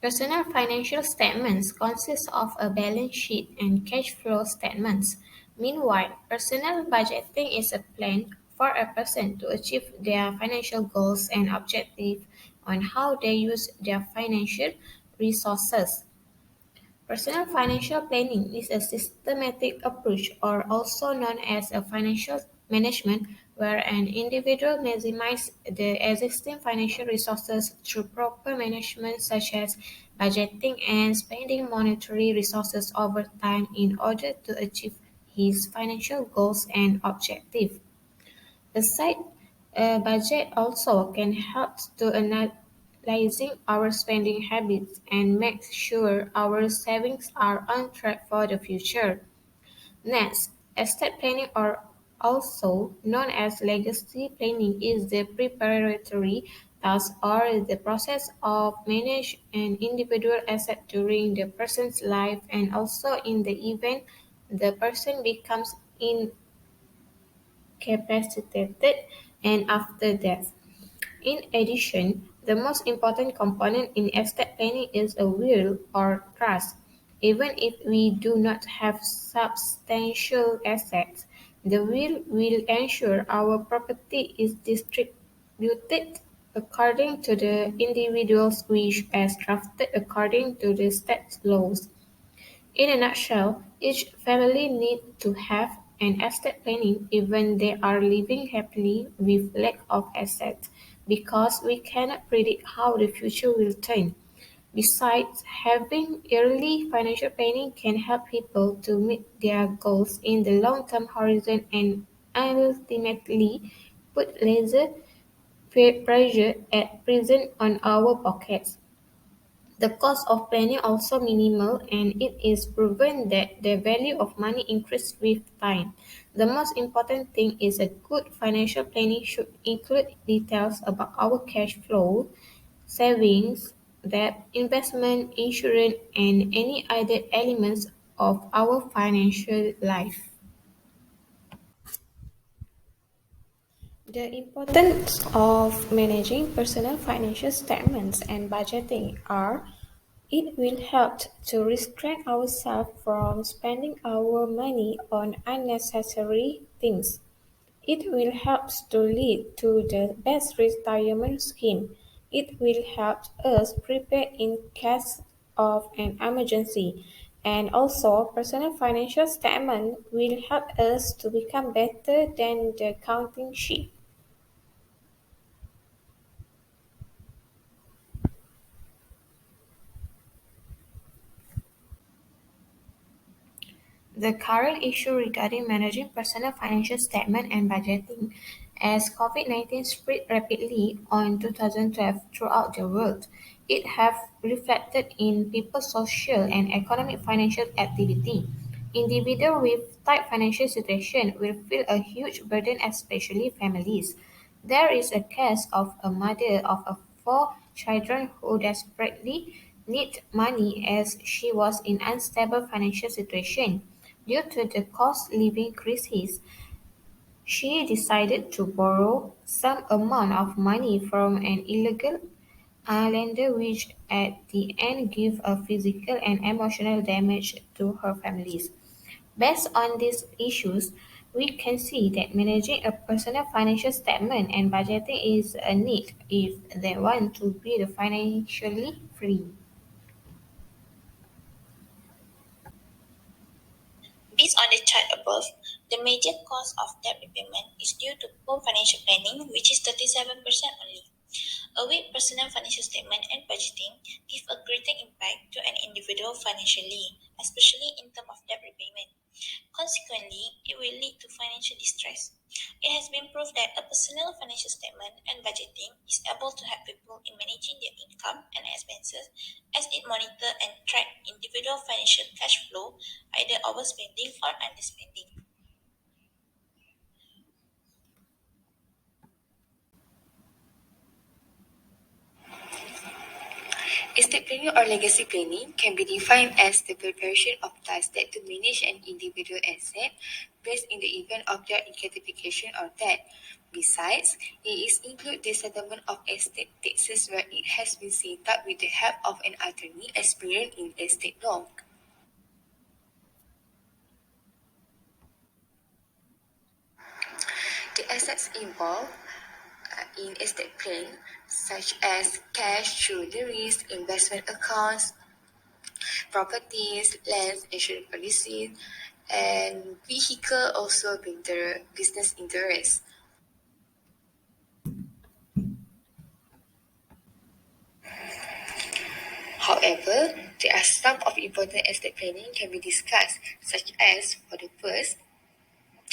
Personal financial statements consist of a balance sheet and cash flow statements. Meanwhile, personal budgeting is a plan for a person to achieve their financial goals and objectives on how they use their financial resources. Personal financial planning is a systematic approach, or also known as a financial management, where an individual maximizes the existing financial resources through proper management, such as budgeting and spending monetary resources over time in order to achieve his financial goals and objectives. A side budget also can help to analyzing our spending habits and make sure our savings are on track for the future. Next, estate planning, or also known as legacy planning, is the preparatory task or the process of manage an individual asset during the person's life and also in the event the person becomes incapacitated and after death. In addition, the most important component in estate planning is a will or trust. Even if we do not have substantial assets, the will ensure our property is distributed according to the individual's wish as drafted according to the state laws. In a nutshell, each family needs to have an estate planning even they are living happily with lack of assets because we cannot predict how the future will turn. Besides, having yearly financial planning can help people to meet their goals in the long-term horizon and ultimately put lesser pressure at present on our pockets. The cost of planning also minimal, and it is proven that the value of money increases with time. The most important thing is a good financial planning should include details about our cash flow, savings, debt, investment, insurance, and any other elements of our financial life. The importance of managing personal financial statements and budgeting are: it will help to restrain ourselves from spending our money on unnecessary things. It will help to lead to the best retirement scheme. It will help us prepare in case of an emergency. And also, personal financial statement will help us to become better than the counting sheet. The current issue regarding managing personal financial statement and budgeting, as COVID-19 spread rapidly on 2012 throughout the world, it have reflected in people's social and economic financial activity. Individuals with tight financial situation will feel a huge burden, especially families. There is a case of a mother of four children who desperately needed money as she was in unstable financial situation. Due to the cost living crisis, she decided to borrow some amount of money from an illegal lender which at the end gave a physical and emotional damage to her families. Based on these issues, we can see that managing a personal financial statement and budgeting is a need if they want to be financially free. Based on the chart above, the major cause of debt repayment is due to poor financial planning, which is 37% only. A weak personal financial statement and budgeting give a greater impact to an individual financially, especially in terms of debt repayment. Consequently, it will lead to financial distress. It has been proved that a personal financial statement and budgeting is able to help people in managing their income and expenses as it monitor and track individual financial cash flow, either overspending or underspending. Estate planning or legacy planning can be defined as the preparation of tasks that to manage an individual asset based in the event of their incapacitation or death. Besides, it is include the settlement of estate taxes where it has been set up with the help of an attorney experienced in estate law. The assets involved in estate plan, such as cash, jewelry, investment accounts, properties, lands, insurance policies, and vehicle also business interests. However, there are some of important estate planning can be discussed, such as for the first,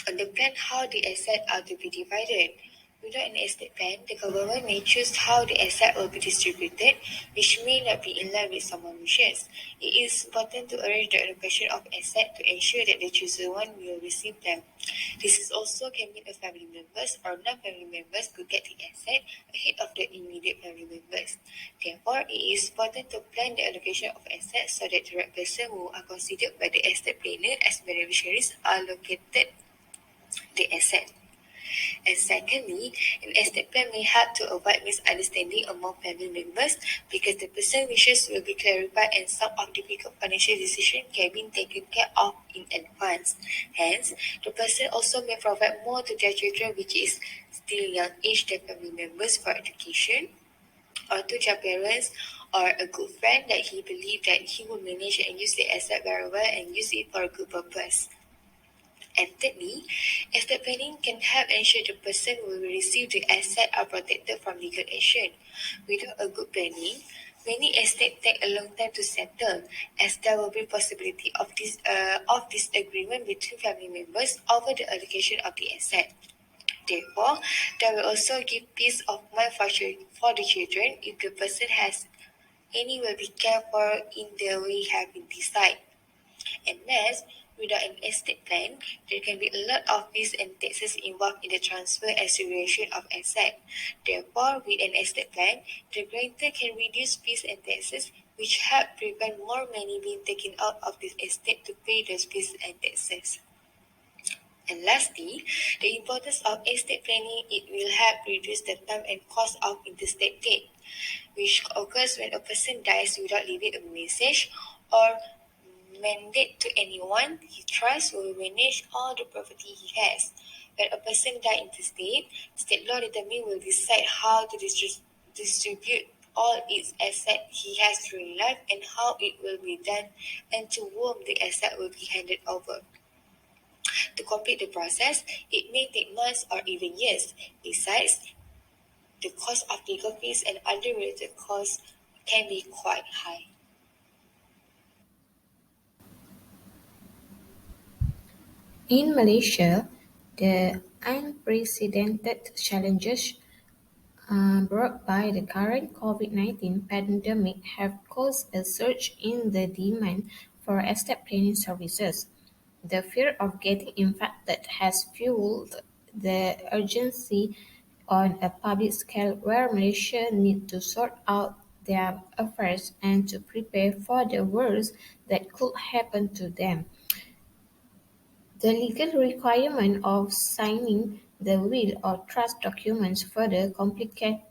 on the plan how the assets are to be divided. Without an estate plan, the government may choose how the asset will be distributed, which may not be in line with someone's wishes. It is important to arrange the allocation of assets to ensure that the chosen one will receive them. This is also can mean a family members or non-family members could get the asset ahead of the immediate family members. Therefore, it is important to plan the allocation of assets so that the right person who are considered by the estate planner as beneficiaries are allocated the asset. And secondly, an estate plan may help to avoid misunderstanding among family members because the person wishes will be clarified and some of difficult financial decisions can be taken care of in advance. Hence, the person also may provide more to their children which is still young age than family members for education or to their parents or a good friend that he believed that he will manage and use the asset very well and use it for a good purpose. And thirdly, estate planning can help ensure the person who will receive the asset are protected from legal action. Without a good planning, many estates take a long time to settle, as there will be possibility of disagreement between family members over the allocation of the asset. Therefore, there will also give peace of mind for the children if the person has any will be cared for in the way have been decided. And next, without an estate plan, there can be a lot of fees and taxes involved in the transfer and segregation of assets. Therefore, with an estate plan, the grantor can reduce fees and taxes, which help prevent more money being taken out of the estate to pay those fees and taxes. And lastly, the importance of estate planning, it will help reduce the time and cost of interstate debt, which occurs when a person dies without leaving a message or mandate to anyone he trusts will manage all the property he has. When a person dies interstate, state law determine will decide how to distribute all its assets he has during life and how it will be done and to whom the asset will be handed over. To complete the process, it may take months or even years. Besides, the cost of legal fees and other related costs can be quite high. In Malaysia, the unprecedented challenges brought by the current COVID-19 pandemic have caused a surge in the demand for estate planning services. The fear of getting infected has fueled the urgency on a public scale where Malaysia need to sort out their affairs and to prepare for the worst that could happen to them. The legal requirement of signing the will or trust documents further complicate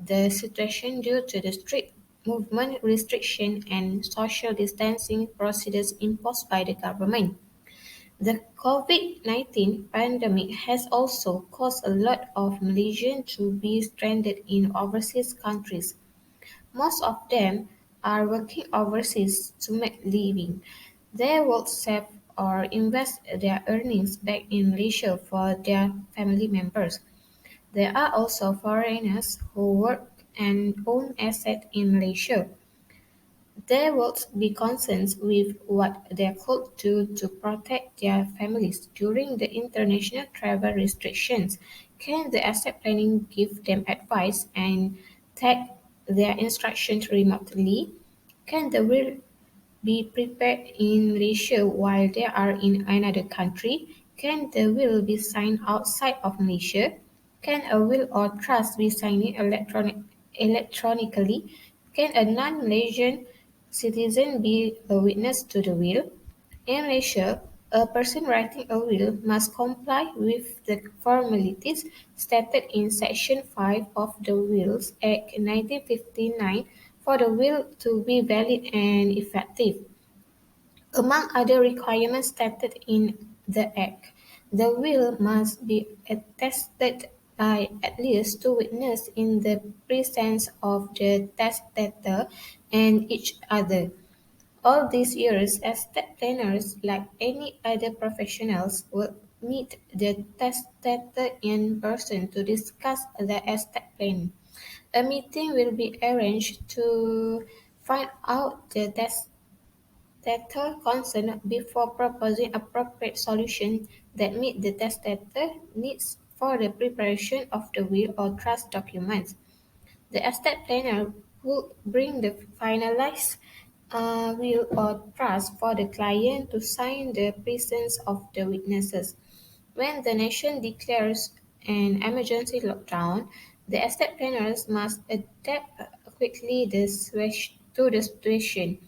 the situation due to the strict movement restriction and social distancing procedures imposed by the government. The COVID-19 pandemic has also caused a lot of Malaysians to be stranded in overseas countries. Most of them are working overseas to make living. They will save or invest their earnings back in Malaysia for their family members. There are also foreigners who work and own assets in Malaysia. They will be concerned with what they could do to protect their families during the international travel restrictions. Can the asset planning give them advice and take their instructions remotely? Can the will be prepared in Malaysia while they are in another country? Can the will be signed outside of Malaysia? Can a will or trust be signed electronically? Can a non-Malaysian citizen be a witness to the will? In Malaysia, A person writing a will must comply with the formalities stated in Section 5 of the Wills Act 1959 for the will to be valid and effective. Among other requirements stated in the Act, the will must be attested by at least two witnesses in the presence of the testator and each other. All these years, estate planners, like any other professionals, will meet the testator in person to discuss the estate plan. A meeting will be arranged to find out the testator concern before proposing appropriate solutions that meet the testator needs for the preparation of the will or trust documents. The estate planner would bring the finalized will or trust for the client to sign the presence of the witnesses. When the nation declares an emergency lockdown, the estate planners must adapt quickly to the situation.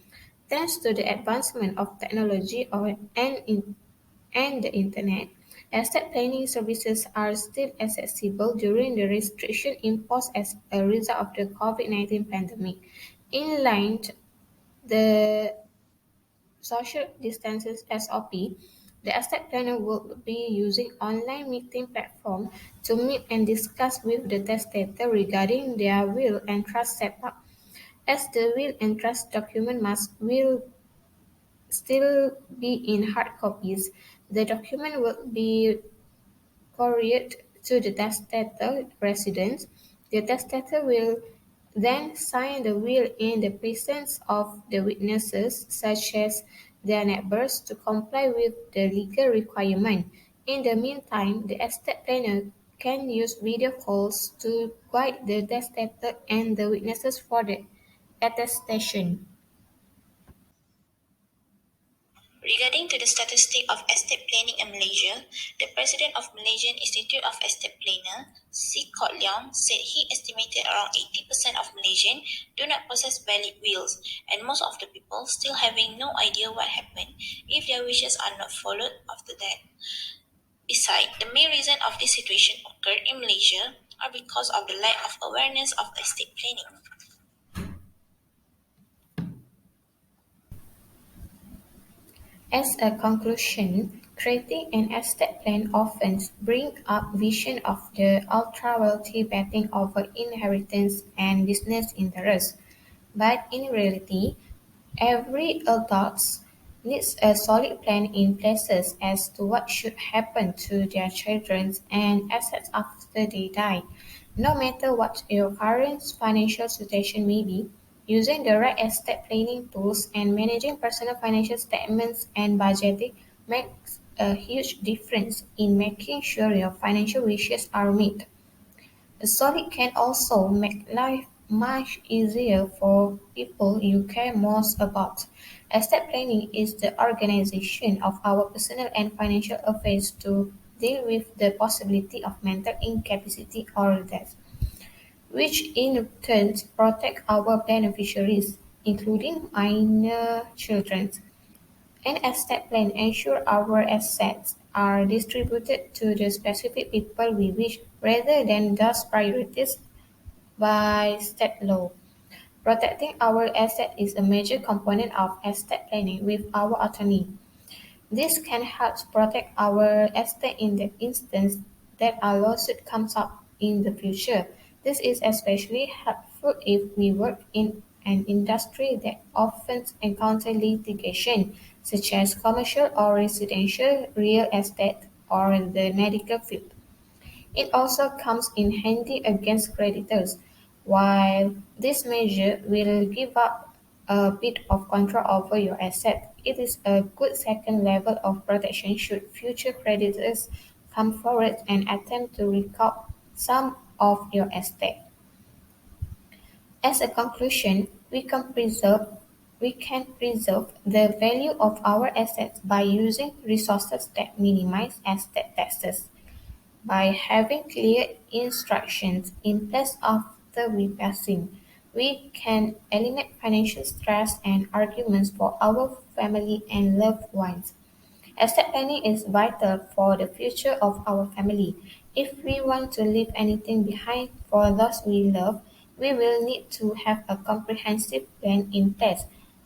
Thanks to the advancement of technology and the Internet, estate planning services are still accessible during the restriction imposed as a result of the COVID-19 pandemic. In line the social distances SOP, the estate planner will be using online meeting platform to meet and discuss with the testator regarding their will and trust setup. As the will and trust document must will still be in hard copies, the document will be couriered to the testator residence. The testator will then sign the will in the presence of the witnesses, such as their neighbors, to comply with the legal requirement. In the meantime, the estate planner can use video calls to guide the testator and the witnesses for the attestation. Regarding to the statistic of estate planning in Malaysia, the president of Malaysian Institute of Estate Planner, C. Kot Leong, said he estimated around 80% of Malaysians do not possess valid wills, and most of the people still having no idea what happened if their wishes are not followed after that. Besides, the main reason of this situation occurred in Malaysia are because of the lack of awareness of estate planning. As a conclusion, creating an estate plan often brings up vision of the ultra-wealthy betting over inheritance and business interests. But in reality, every adult needs a solid plan in place as to what should happen to their children and assets after they die. No matter what your current financial situation may be, using the right estate planning tools and managing personal financial statements and budgeting makes a huge difference in making sure your financial wishes are met. A solid can also make life much easier for people you care most about. Estate planning is the organization of our personal and financial affairs to deal with the possibility of mental incapacity or death, which in turn protect our beneficiaries, including minor children. An estate plan ensures our assets are distributed to the specific people we wish rather than those prioritized by state law. Protecting our asset is a major component of estate planning with our attorney. This can help protect our estate in the instance that a lawsuit comes up in the future. This is especially helpful if we work in an industry that often encounters litigation, such as commercial or residential real estate or the medical field. It also comes in handy against creditors. While this measure will give up a bit of control over your asset, it is a good second level of protection should future creditors come forward and attempt to recoup some of your estate. As a conclusion, we can preserve the value of our assets by using resources that minimize estate taxes. By having clear instructions in place after repassing, we can eliminate financial stress and arguments for our family and loved ones. Estate planning is vital for the future of our family. If we want to leave anything behind for those we love, we will need to have a comprehensive plan in place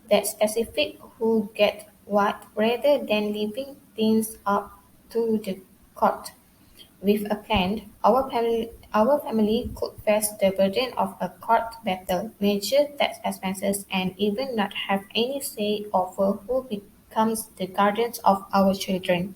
that specific who get what rather than leaving things up to the court. With a plan, our family could face the burden of a court battle, major tax expenses, and even not have any say over who becomes the guardians of our children.